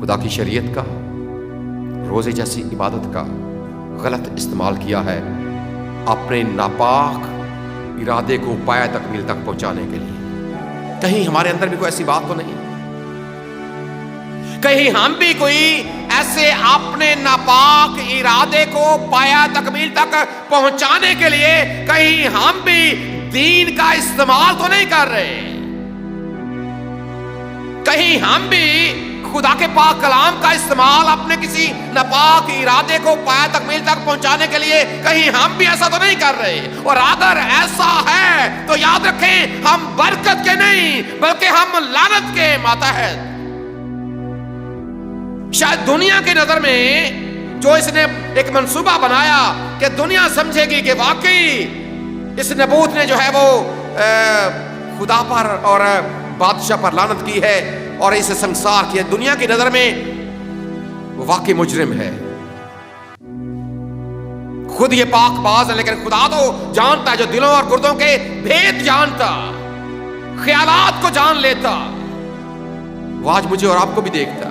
خدا کی شریعت کا، روزے جیسی عبادت کا غلط استعمال کیا ہے اپنے ناپاک ارادے کو پایہ تکمیل تک پہنچانے کے لیے۔ کہیں ہمارے اندر بھی کوئی ایسی بات تو نہیں؟ کہیں ہم بھی کوئی ایسے اپنے ناپاک ارادے کو پایہ تکمیل تک پہنچانے کے لیے کہیں ہم بھی دین کا استعمال تو نہیں کر رہے؟ کہیں ہم بھی خدا کے پاک کلام کا استعمال اپنے کسی ناپاک ارادے کو پایہ تکمیل تک پہنچانے کے لیے کہیں ہم بھی ایسا تو نہیں کر رہے؟ اور اگر ایسا ہے تو یاد رکھیں ہم برکت کے نہیں بلکہ ہم لعنت کے ماتحت۔ شاید دنیا کی نظر میں جو اس نے ایک منصوبہ بنایا کہ دنیا سمجھے گی کہ واقعی اس نبوت نے جو ہے وہ خدا پر اور بادشاہ پر لعنت کی ہے اور اسے سنسار کیا، دنیا کی نظر میں وہ واقعی مجرم ہے۔ خود یہ پاک باز ہے لیکن خدا تو جانتا ہے، جو دلوں اور گردوں کے بھید جانتا، خیالات کو جان لیتا، وہ آج مجھے اور آپ کو بھی دیکھتا۔